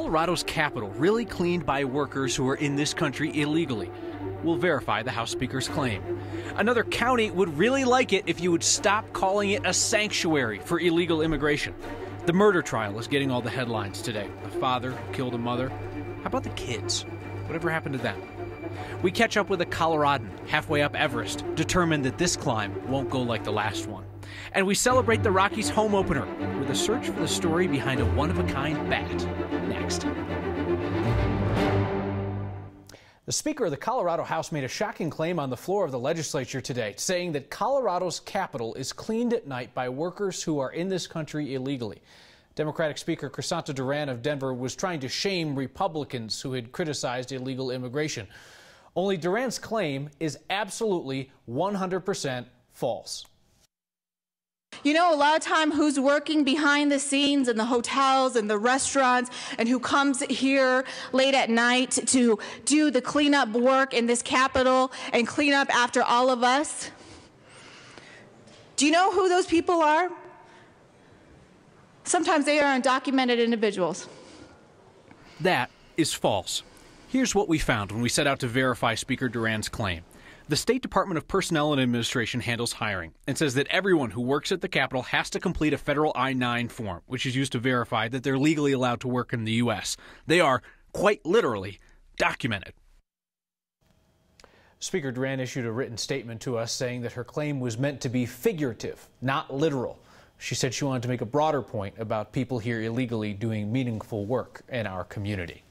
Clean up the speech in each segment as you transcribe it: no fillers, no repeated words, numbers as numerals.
Colorado's capital really cleaned by workers who are in this country illegally? We'll verify the House Speaker's claim. Another county would really like it if you would stop calling it a sanctuary for illegal immigration. The murder trial is getting all the headlines today. A father who killed a mother. How about the kids? Whatever happened to them? We catch up with a Coloradan halfway up Everest, determined that this climb won't go like the last one. And we celebrate the Rockies home opener with a search for the story behind a one-of-a-kind bat. Next. The Speaker of the Colorado House made a shocking claim on the floor of the legislature today, saying that Colorado's capital is cleaned at night by workers who are in this country illegally. Democratic Speaker Crisanta Duran of Denver was trying to shame Republicans who had criticized illegal immigration. Only Duran's claim is absolutely 100% false. You know, a lot of time who's working behind the scenes in the hotels and the restaurants and who comes here late at night to do the cleanup work in this capital and clean up after all of us? Do you know who those people are? Sometimes they are undocumented individuals. That is false. Here's what we found when we set out to verify Speaker Duran's claim. The State Department of Personnel and Administration handles hiring and says that everyone who works at the Capitol has to complete a federal I-9 form, which is used to verify that they're legally allowed to work in the U.S. They are, quite literally, documented. Speaker Duran issued a written statement to us saying that her claim was meant to be figurative, not literal. She said she wanted to make a broader point about people here illegally doing meaningful work in our community.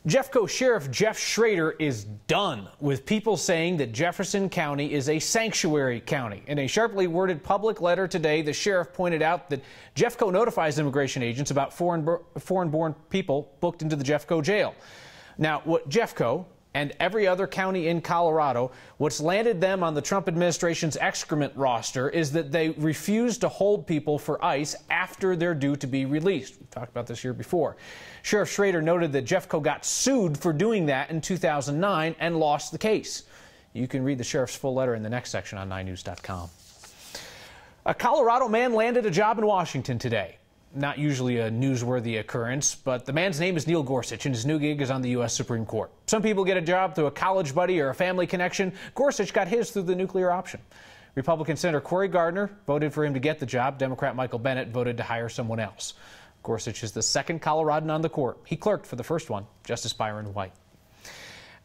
Jeffco Sheriff Jeff Schrader is done with people saying that Jefferson County is a sanctuary county. In a sharply worded public letter today, the sheriff pointed out that Jeffco notifies immigration agents about foreign-born people booked into the Jeffco jail. Now, what Jeffco and every other county in Colorado, what's landed them on the Trump administration's excrement roster is that they refuse to hold people for ICE after they're due to be released. We've talked about this here before. Sheriff Schrader noted that Jeffco got sued for doing that in 2009 and lost the case. You can read the sheriff's full letter in the next section on 9news.com. A Colorado man landed a job in Washington today. Not usually a newsworthy occurrence, but the man's name is Neil Gorsuch, and his new gig is on the U.S. Supreme Court. Some people get a job through a college buddy or a family connection. Gorsuch got his through the nuclear option. Republican Senator Cory Gardner voted for him to get the job. Democrat Michael Bennet voted to hire someone else. Gorsuch is the second Coloradan on the court. He clerked for the first one, Justice Byron White.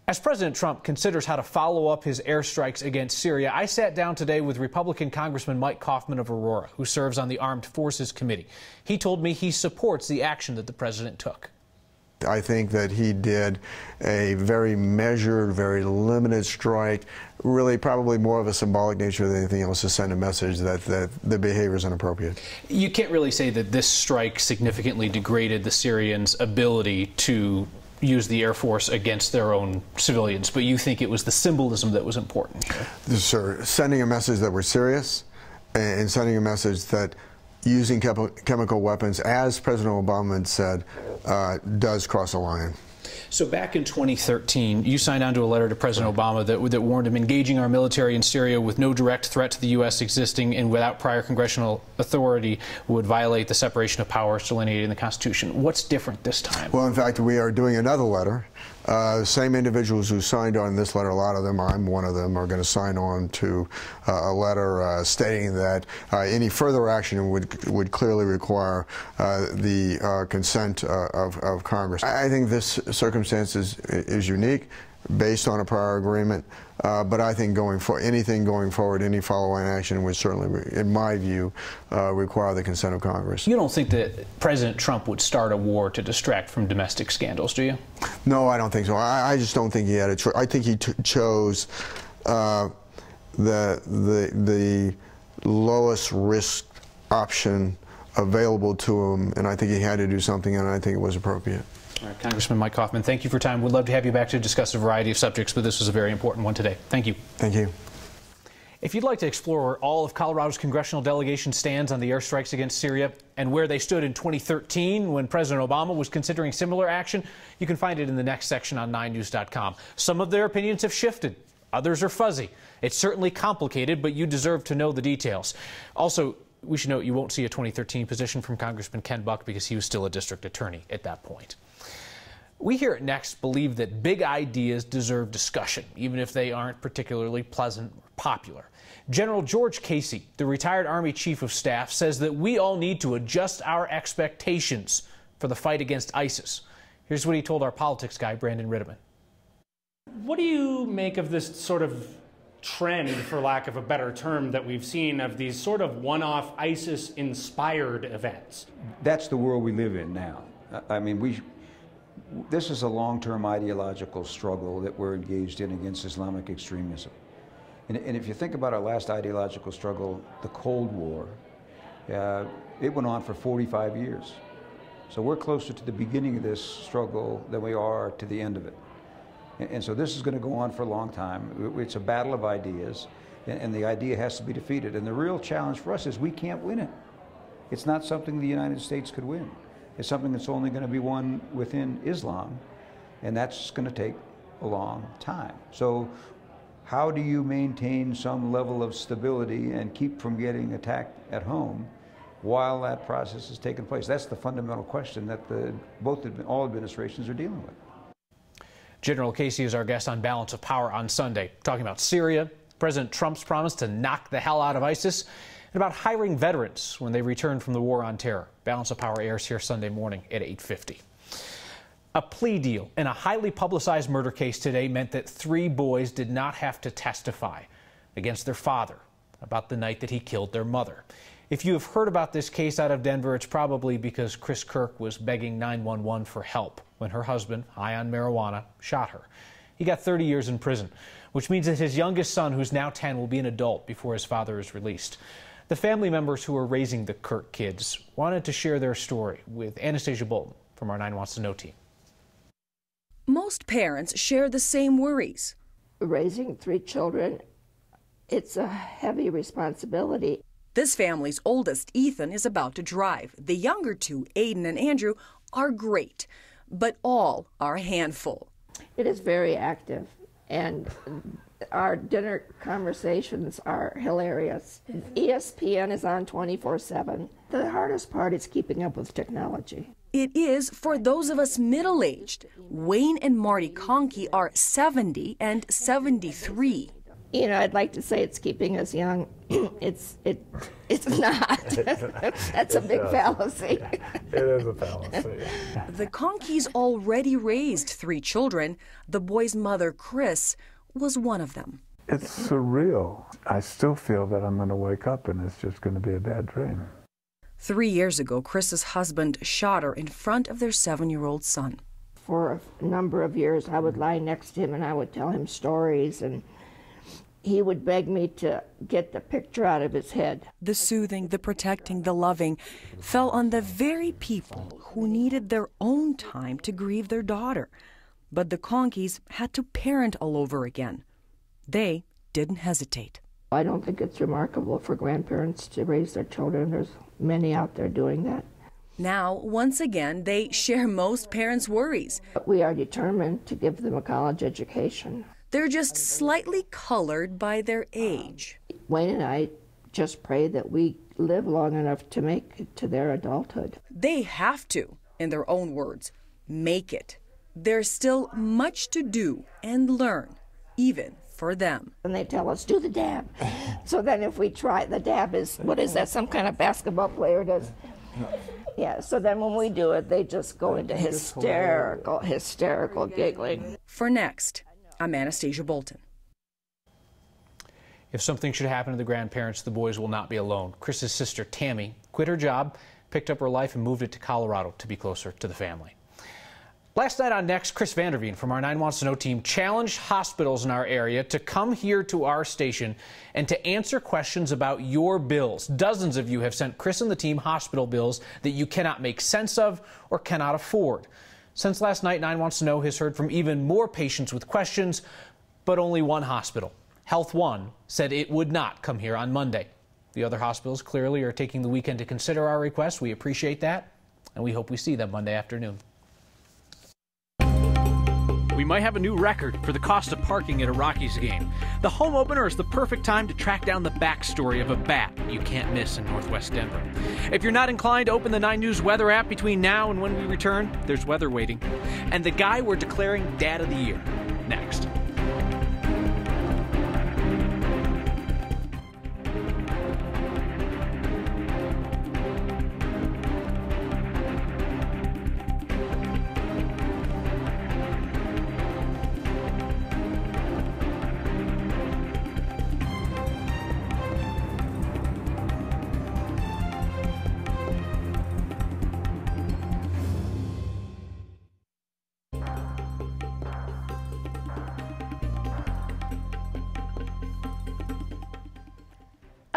As President Trump considers how to follow up his airstrikes against Syria, I sat down today with Republican Congressman Mike Kaufman of Aurora, who serves on the Armed Forces Committee. He told me he supports the action that the president took. I think that he did a very measured, very limited strike, really probably more of a symbolic nature than anything else to send a message that the behavior is inappropriate. You can't really say that this strike significantly degraded the Syrians' ability to use the Air Force against their own civilians, but you think it was the symbolism that was important? Sir, sending a message that we're serious and sending a message that using chemical weapons, as President Obama said, does cross a line. So back in 2013, you signed on to a letter to President Obama that warned him engaging our military in Syria with no direct threat to the U.S. existing and without prior congressional authority would violate the separation of powers delineated in the Constitution. What's different this time? Well, in fact, we are doing another letter. Same individuals who signed on this letter, a lot of them, I'm one of them, are going to sign on to a letter stating that any further action would clearly require the consent of Congress. I think this circumstance is unique, based on a prior agreement, but I think anything going forward, any follow-on action would certainly, in my view, require the consent of Congress. You don't think that President Trump would start a war to distract from domestic scandals, do you? No, I don't think so. I just don't think he had a choice. I think he chose the lowest risk option available to him, and I think he had to do something, and I think it was appropriate. All right, Congressman Mike Kaufman, thank you for your time. We'd love to have you back to discuss a variety of subjects, but this was a very important one today. Thank you. Thank you. If you'd like to explore where all of Colorado's congressional delegation stands on the airstrikes against Syria and where they stood in 2013 when President Obama was considering similar action, you can find it in the next section on 9news.com. Some of their opinions have shifted. Others are fuzzy. It's certainly complicated, but you deserve to know the details. Also, We should note you won't see a 2013 position from Congressman Ken Buck because he was still a district attorney at that point. We here at Next believe that big ideas deserve discussion, even if they aren't particularly pleasant or popular. General George Casey, the retired Army Chief of Staff, says that we all need to adjust our expectations for the fight against ISIS. Here's what he told our politics guy, Brandon Ritteman. What do you make of this sort of trend, for lack of a better term, that we've seen of these sort of one-off ISIS-inspired events? That's the world we live in now. I mean, this is a long-term ideological struggle that we're engaged in against Islamic extremism. And if you think about our last ideological struggle, the Cold War, it went on for 45 years. So we're closer to the beginning of this struggle than we are to the end of it. And so this is going to go on for a long time. It's a battle of ideas, and the idea has to be defeated. And the real challenge for us is we can't win it. It's not something the United States could win. It's something that's only going to be won within Islam, and that's going to take a long time. So how do you maintain some level of stability and keep from getting attacked at home while that process is taking place? That's the fundamental question that all administrations are dealing with. General Casey is our guest on Balance of Power on Sunday, talking about Syria, President Trump's promise to knock the hell out of ISIS, and about hiring veterans when they return from the war on terror. Balance of Power airs here Sunday morning at 8:50. A plea deal in a highly publicized murder case today meant that 3 boys did not have to testify against their father about the night that he killed their mother. If you have heard about this case out of Denver, it's probably because Chris Kirk was begging 911 for help when her husband, high on marijuana, shot her. He got 30 years in prison, which means that his youngest son, who's now 10, will be an adult before his father is released. The family members who are raising the Kirk kids wanted to share their story with Anastasia Bolton from our 9 Wants to Know team. Most parents share the same worries. Raising 3 children, it's a heavy responsibility. This family's oldest, Ethan, is about to drive. The younger 2, Aiden and Andrew, are great, but all are a handful. It is very active, and our dinner conversations are hilarious. ESPN is on 24/7. The hardest part is keeping up with technology. It is for those of us middle-aged. Wayne and Marty Conkey are 70 and 73. You know, I'd like to say it's keeping us young. It's not. That's a big fallacy. It is a fallacy. The Conkeys already raised 3 children. The boy's mother, Chris, was one of them. It's surreal. I still feel that I'm going to wake up and it's just going to be a bad dream. 3 years ago, Chris's husband shot her in front of their 7-year-old son. For a number of years, I would lie next to him and I would tell him stories, and he would beg me to get the picture out of his head. The soothing, the protecting, the loving fell on the very people who needed their own time to grieve their daughter. But the Conkeys had to parent all over again. They didn't hesitate. I don't think it's remarkable for grandparents to raise their children. There's many out there doing that. Now, once again, they share most parents' worries. But we are determined to give them a college education. They're just slightly colored by their age. Wayne and I just pray that we live long enough to make it to their adulthood. They have to, in their own words, make it. There's still much to do and learn, even for them. And they tell us, do the dab. So then if we try, the dab is, what is that, some kind of basketball player does? Yeah, so then when we do it, they just go into hysterical giggling. For Next, I'm Anastasia Bolton. If something should happen to the grandparents, the boys will not be alone. Chris's sister, Tammy, quit her job, picked up her life, and moved it to Colorado to be closer to the family. Last night on Next, Chris Vanderveen from our 9 Wants to Know team challenged hospitals in our area to come here to our station and to answer questions about your bills. Dozens of you have sent Chris and the team hospital bills that you cannot make sense of or cannot afford. Since last night, 9 Wants to Know has heard from even more patients with questions, but only one hospital, Health One, said it would not come here on Monday. The other hospitals clearly are taking the weekend to consider our request. We appreciate that, and we hope we see them Monday afternoon. We we might have a new record for the cost of parking at a Rockies game. The home opener is the perfect time to track down the backstory of a bat you can't miss in Northwest Denver. If you're not inclined to open the 9 News weather app between now and when we return, there's weather waiting. And the guy we're declaring Dad of the Year next.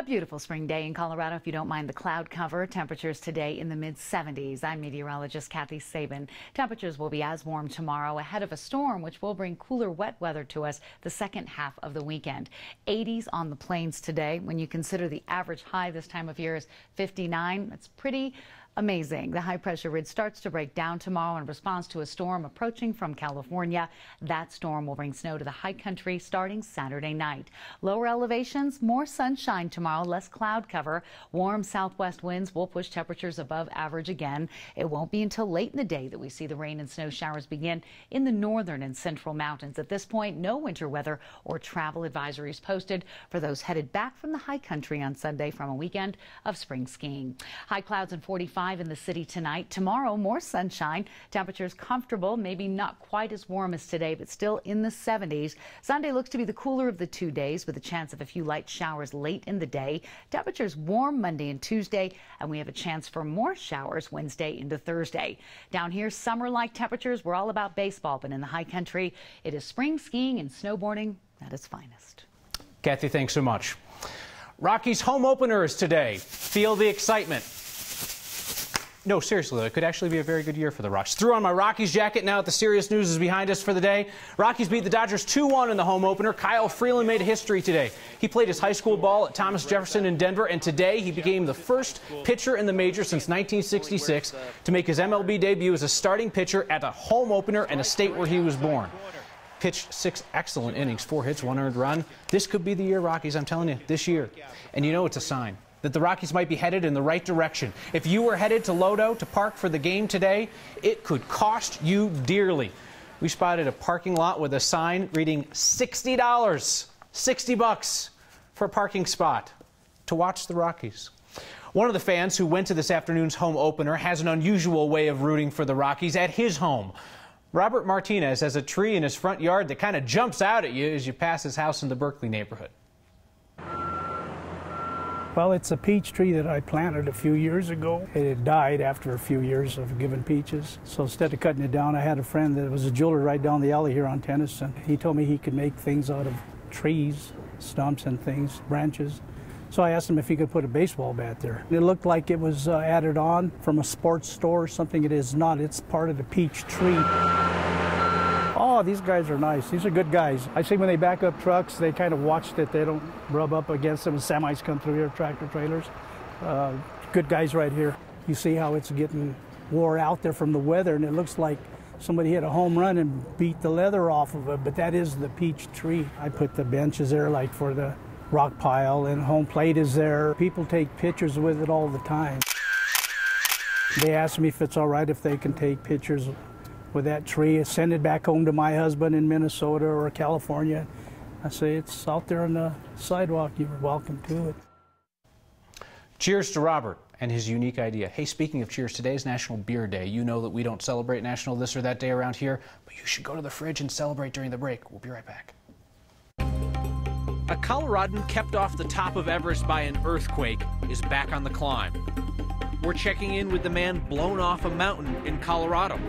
Beautiful spring day in Colorado, if you don't mind the cloud cover. Temperatures today in the mid-70s. I'm meteorologist Kathy Sabin. Temperatures will be as warm tomorrow ahead of a storm which will bring cooler, wet weather to us the second half of the weekend. 80s on the plains today. When you consider the average high this time of year is 59, that's pretty amazing. The high pressure ridge starts to break down tomorrow in response to a storm approaching from California. That storm will bring snow to the high country starting Saturday night. Lower elevations, more sunshine tomorrow, less cloud cover. Warm southwest winds will push temperatures above average again. It won't be until late in the day that we see the rain and snow showers begin in the northern and central mountains. At this point, no winter weather or travel advisories posted for those headed back from the high country on Sunday from a weekend of spring skiing. High clouds and 45 in the city tonight. Tomorrow, more sunshine. Temperatures comfortable, maybe not quite as warm as today, but still in the 70s. Sunday looks to be the cooler of the 2 days with a chance of a few light showers late in the day. Temperatures warm Monday and Tuesday, and we have a chance for more showers Wednesday into Thursday. Down here, summer-like temperatures. We're all about baseball, but in the high country, it is spring skiing and snowboarding at its finest. Kathy, thanks so much. Rockies home opener is today. Feel the excitement. No, seriously, it could actually be a very good year for the Rockies. Threw on my Rockies jacket now that the serious news is behind us for the day. Rockies beat the Dodgers 2-1 in the home opener. Kyle Freeland made history today. He played his high school ball at Thomas Jefferson in Denver, and today he became the first pitcher in the majors since 1966 to make his MLB debut as a starting pitcher at a home opener in a state where he was born. Pitched 6 excellent innings, 4 hits, 1 earned run. This could be the year, Rockies, I'm telling you, this year. And you know it's a sign that the Rockies might be headed in the right direction. If you were headed to Lodo to park for the game today, it could cost you dearly. We spotted a parking lot with a sign reading $60, $60 for a parking spot to watch the Rockies. One of the fans who went to this afternoon's home opener has an unusual way of rooting for the Rockies at his home. Robert Martinez has a tree in his front yard that kind of jumps out at you as you pass his house in the Berkeley neighborhood. Well, it's a peach tree that I planted a few years ago. It had died after a few years of giving peaches. So instead of cutting it down, I had a friend that was a jeweler right down the alley here on Tennyson. He told me he could make things out of trees, stumps and things, branches. So I asked him if he could put a baseball bat there. It looked like it was added on from a sports store or something. It is not. It's part of the peach tree. Oh, these guys are nice. These are good guys. I see when they back up trucks, they kind of watch that they don't rub up against them. Semis come through here, tractor trailers. Good guys right here. You see how it's getting wore out there from the weather, and it looks like somebody hit a home run and beat the leather off of it, but that is the peach tree. I put the benches there like for the rock pile, and home plate is there. People take pictures with it all the time. They ask me if it's all right if they can take pictures with that tree, send it back home to my husband in Minnesota or California. I say, it's out there on the sidewalk. You're welcome to it. Cheers to Robert and his unique idea. Hey, speaking of cheers, today's National Beer Day. You know that we don't celebrate National this or that day around here, but you should go to the fridge and celebrate during the break. We'll be right back. A Coloradan kept off the top of Everest by an earthquake is back on the climb. We're checking in with the man blown off a mountain in Colorado.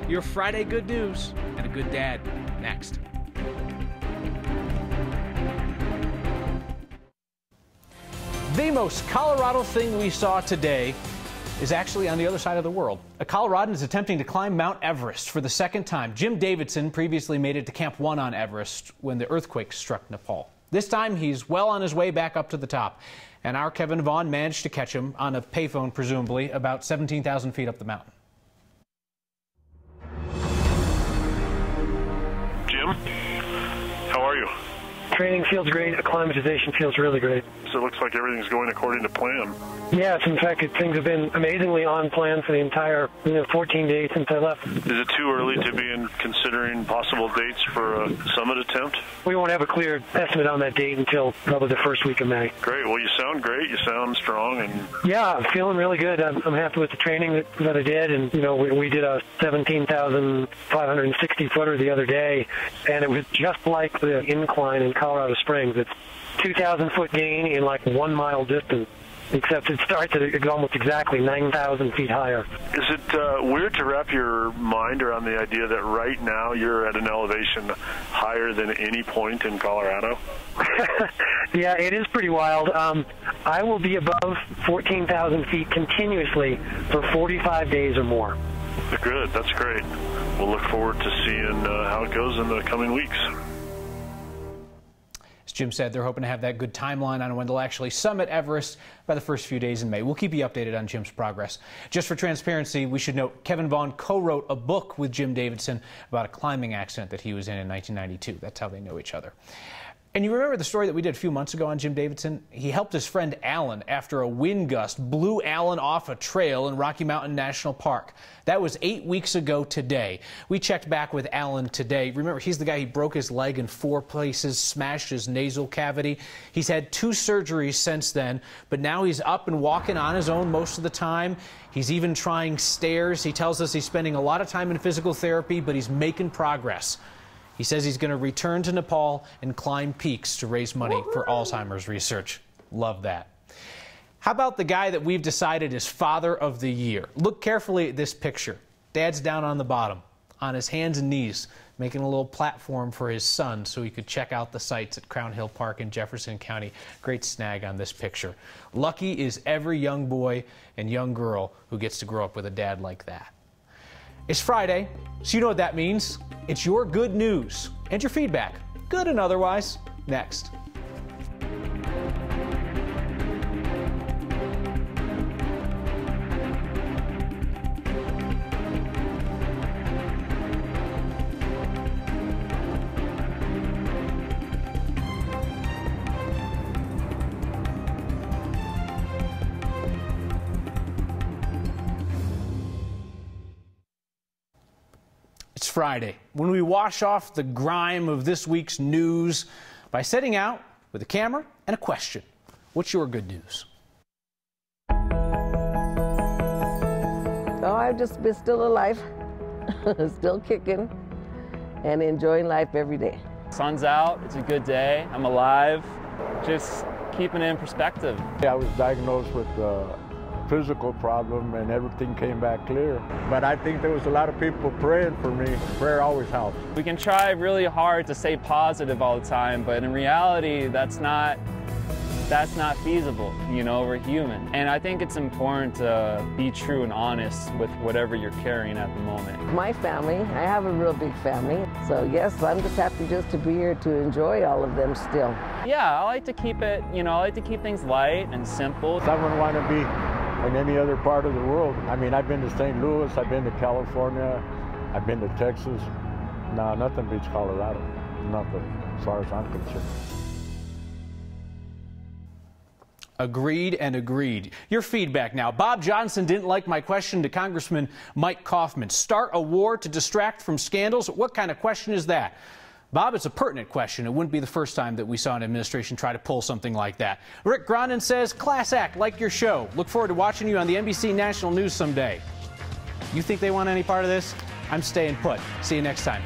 Your Friday good news and a good dad next. The most Colorado thing we saw today is actually on the other side of the world. A Coloradan is attempting to climb Mount Everest for the second time. Jim Davidson previously made it to Camp 1 on Everest when the earthquake struck Nepal. This time he's well on his way back up to the top. And our Kevin Vaughn managed to catch him on a payphone, presumably, about 17,000 feet up the mountain. Training feels great. Acclimatization feels really great. So it looks like everything's going according to plan. Yes, in fact, things have been amazingly on plan for the entire 14 days since I left. Is it too early to be considering possible dates for a summit attempt? We won't have a clear estimate on that date until probably the first week of May. Great. Well, you sound great. You sound strong. And yeah, I'm feeling really good. I'm happy with the training that I did. And, we did a 17,560 footer the other day, and it was just like the incline in Colorado Springs. It's 2,000-foot gain in like 1 mile distance, except it starts at almost exactly 9,000 feet higher. Is it weird to wrap your mind around the idea that right now you're at an elevation higher than any point in Colorado? Yeah, it is pretty wild. I will be above 14,000 feet continuously for 45 days or more. Good. That's great. We'll look forward to seeing how it goes in the coming weeks. As Jim said, they're hoping to have that good timeline on when they'll actually summit Everest by the first few days in May. We'll keep you updated on Jim's progress. Just for transparency, we should note Kevin Vaughn co-wrote a book with Jim Davidson about a climbing accident that he was in 1992. That's how they know each other. And you remember the story that we did a few months ago on Jim Davidson? He helped his friend Alan after a wind gust blew Alan off a trail in Rocky Mountain National Park. That was 8 weeks ago today. We checked back with Alan today. Remember, he's the guy who broke his leg in 4 places, smashed his nasal cavity. He's had 2 surgeries since then, but now he's up and walking on his own most of the time. He's even trying stairs. He tells us he's spending a lot of time in physical therapy, but he's making progress. He says he's going to return to Nepal and climb peaks to raise money for Alzheimer's research. Love that. How about the guy that we've decided is Father of the Year? Look carefully at this picture. Dad's down on the bottom, on his hands and knees, making a little platform for his son so he could check out the sights at Crown Hill Park in Jefferson County. Great snag on this picture. Lucky is every young boy and young girl who gets to grow up with a dad like that. It's Friday, so you know what that means. It's your good news and your feedback, good and otherwise, next. It's Friday, when we wash off the grime of this week's news by setting out with a camera and a question. What's your good news? Oh, I've just been still alive, still kicking, and enjoying life every day. Sun's out, it's a good day, I'm alive, just keeping it in perspective. I was diagnosed with physical problem and everything came back clear. But I think there was a lot of people praying for me. Prayer always helps. We can try really hard to stay positive all the time, but in reality, that's not feasible. We're human. And I think it's important to be true and honest with whatever you're carrying at the moment. My family, I have a real big family, so yes, I'm just happy just to be here to enjoy all of them still. Yeah, I like to keep it, I like to keep things light and simple. Someone want to be in any other part of the world. I mean, I've been to St. Louis, I've been to California, I've been to Texas. No, nothing beats Colorado. Nothing, as far as I'm concerned. Agreed and agreed. Your feedback now. Bob Johnson didn't like my question to Congressman Mike Kaufman. Start a war to distract from scandals? What kind of question is that? Bob, it's a pertinent question. It wouldn't be the first time that we saw an administration try to pull something like that. Rick Grondin says, class act, like your show. Look forward to watching you on the NBC National News someday. You think they want any part of this? I'm staying put. See you next time.